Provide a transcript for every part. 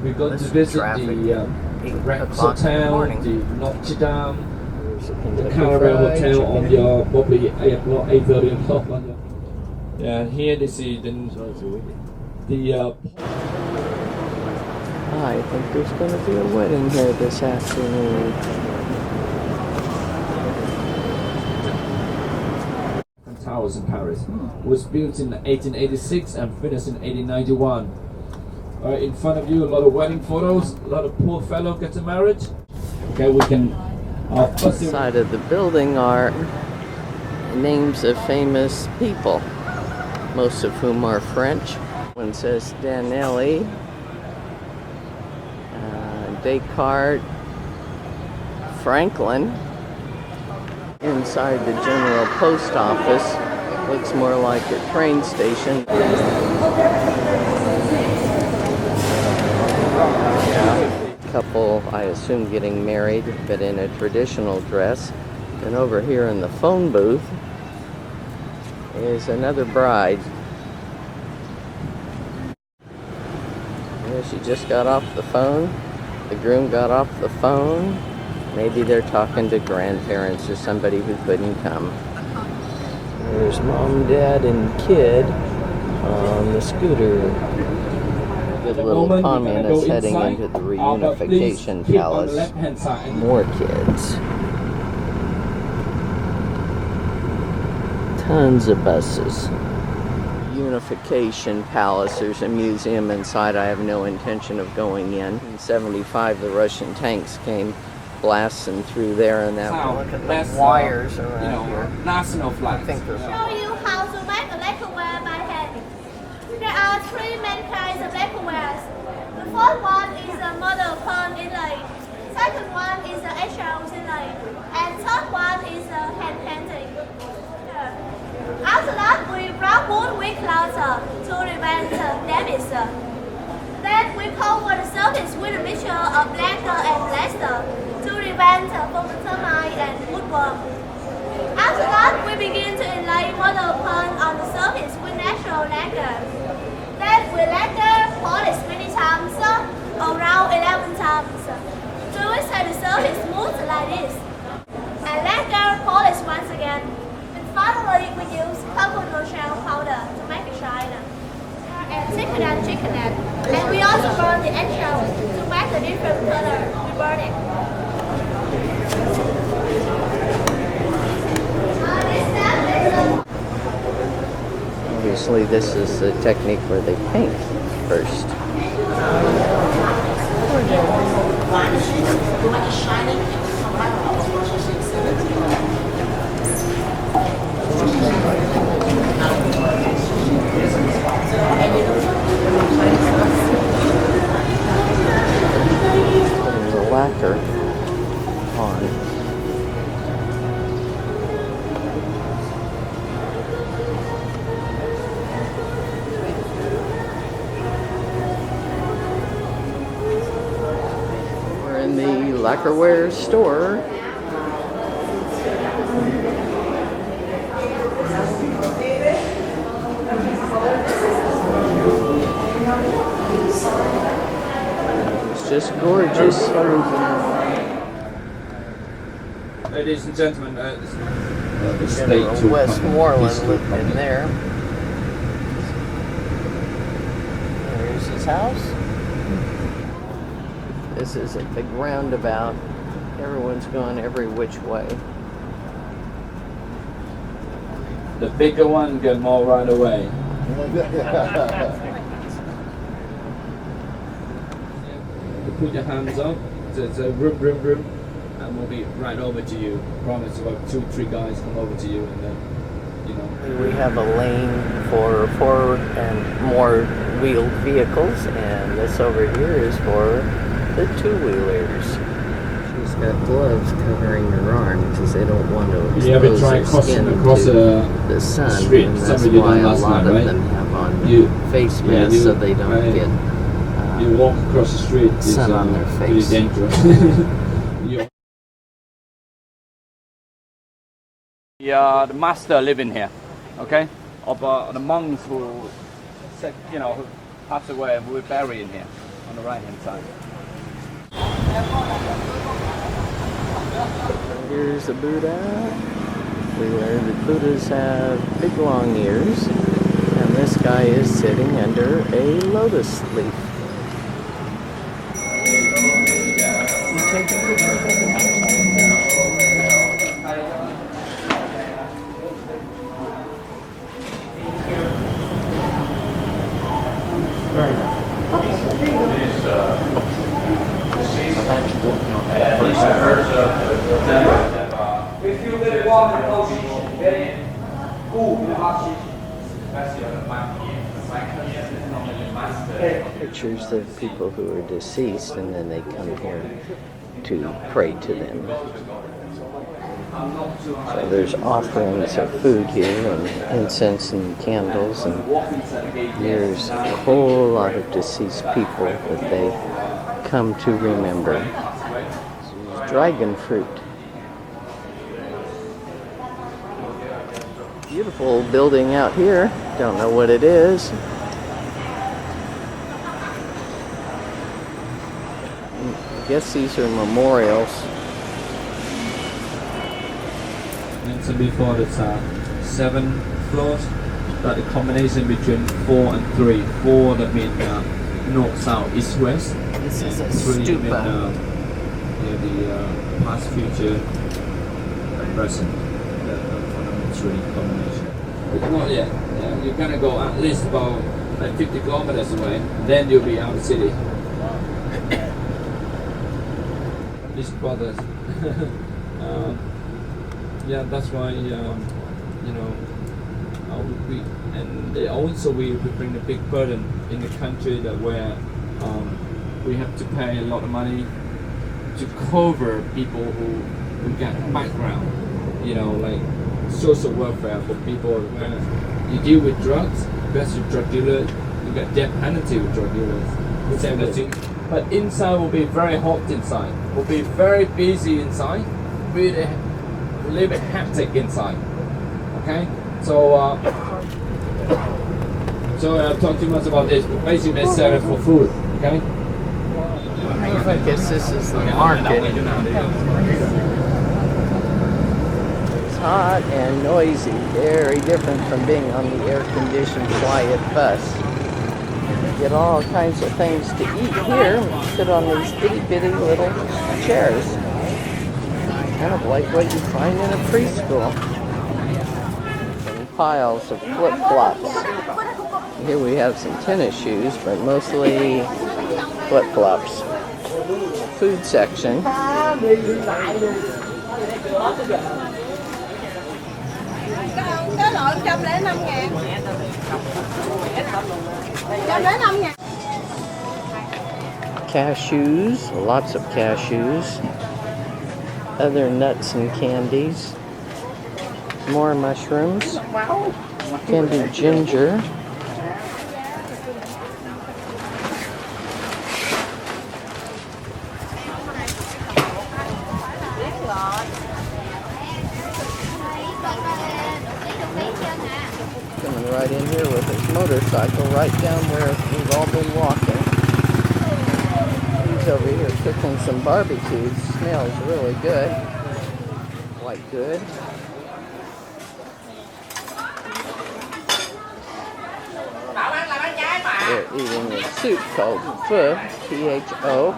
We're going to visit the Rexel Town, the Notre Dame, the Caravan Hotel on your probably 8 o'clock, 8:30 o'clock. Yeah, here this is the I think there's going to be a wedding here this afternoon. Towers in Paris. Was built in 1886 and finished in 1891. In front of you, a lot of wedding photos, a lot of poor fellow getting married. Okay, we can. Side of the building are names of famous people, most of whom are French. One says Danelli, Descartes, Franklin. Inside the General Post Office looks more like a train station. Couple, I assume, getting married, but in a traditional dress. And over here in the phone booth is another bride. Yeah, she just got off the phone. The groom got off the phone. Maybe they're talking to grandparents or somebody who couldn't come. There's mom, dad, and kid on the scooter. Good little communist heading into the reunification palace. More kids. Tons of buses. Unification Palace. There's a museum inside. I have no intention of going in. In 75, the Russian tanks came blasting through there, and that look at the wires around here. National flag. I think there's show you how to make a lacquerware by hand. There are three main kinds of lacquerwares. The first one is a model upon inlay. Second one is the eggshell inlay. And third one is a hand painting. After that, we brown wood with cloth to prevent damage. Then we cover the surface with a mixture of lacquer and plaster to prevent from the termite and woodworm. After that, we begin to inlay model upon on the surface with natural lacquer. Then we lacquer polish many times, around 11 times, to set the surface smooth like this. And lacquer polish once again. And finally, we use coconut shell powder to make it shine. And thicker than chicken egg. And we also burn the eggshell to make a different color. We burn it. Obviously, this is the technique where they paint first. Putting the lacquer on. Lacquerware store. It's just gorgeous. Ladies and gentlemen, General Westmoreland lived in there. There's his house. This is a big roundabout. Everyone's going every which way. The bigger one get more right away. You put your hands up. It's a room, and we'll be right over to you. Promise about 2-3 guys come over to you, and then we have a lane for 4 and more wheeled vehicles, and this over here is for the 2-wheelers. She's got gloves covering her arm because they don't want to expose their skin to the sun, street. and that's why a lot of them have on face masks so they don't get you walk across the street, sun on their face. Really dangerous. The master living here, okay? Of the monks who passed away and were buried in here. on the right hand side. Here's the Buddha. The Buddhas have big long ears, and this guy is sitting under a lotus leaf. Pictures of people who are deceased, and then they come here to pray to them. So there's offerings of food here, and incense and candles, and there's a whole lot of deceased people that they come to remember. There's dragon fruit. Beautiful building out here. Don't know what it is. I guess these are memorials. And so before it's 7 floors, but the combination between 4 and 3. 4 that mean north, south, east, west. This is a 3 stupa. mean the past, future, and present. The three combination. But not yet. Yeah, you're gonna go at least about like 50 kilometers away. Then you'll be out of the city. These brothers. Yeah, that's why we and they also we bring a big burden in the country that where we have to pay a lot of money to cover people who get background, like social welfare for people. When you deal with drugs, best with drug dealers, you get death penalty with drug dealers. Same as you. But inside will be very hot inside. Will be very busy inside. Really a little bit hectic inside. Okay? So I've talked too much about this, but basically they sell it for food. Okay? I guess this is the market. It's hot and noisy, very different from being on the air-conditioned, quiet bus. You get all kinds of things to eat here. Sit on these itty-bitty little chairs. Kind of like what you find in a preschool. And piles of flip-flops. Here we have some tennis shoes, but mostly flip-flops. Food section. Cashews, lots of cashews. Other nuts and candies. More mushrooms. Candied ginger. Coming right in here with his motorcycle right down where we've all been walking. He's over here cooking some barbecue. Smells really good. Quite good. They're eating a soup called pho, P-H-O.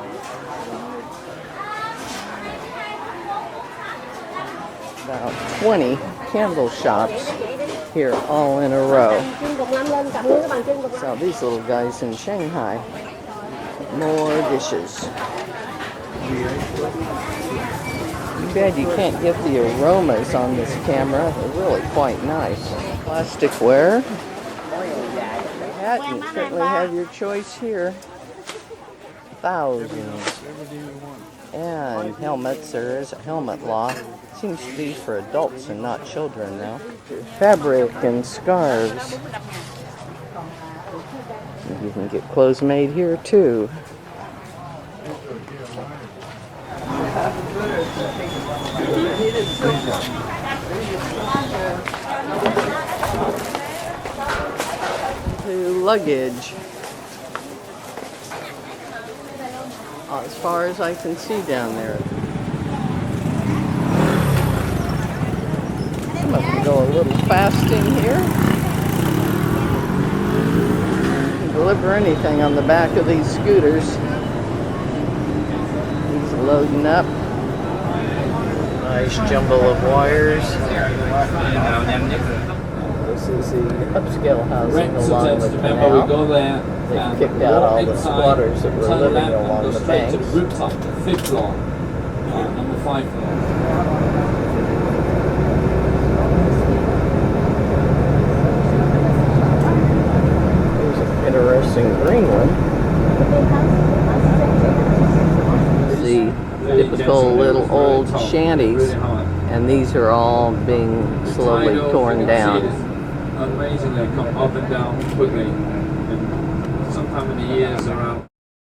About 20 candle shops here all in a row. So these little guys in Shanghai. More dishes. Too bad you can't get the aromas on this camera. They're really quite nice. Plasticware. Hat, you certainly have your choice here. Thousands. And helmets. There is a helmet law. Seems to be for adults and not children now. Fabric and scarves. You can get clothes made here too. To luggage. as far as I can see down there. I'm going to go a little fast in here. Deliver anything on the back of these scooters. He's loading up. Nice jumble of wires. This is the upscale housing along the canal. We go there. They kicked out all the squatters that were living along the banks. To the rooftop, the 5th floor, number 5 floor. Interesting green one. The typical little old shanties, and these are all being slowly torn down. Amazingly come up and down quickly, and sometime in the years around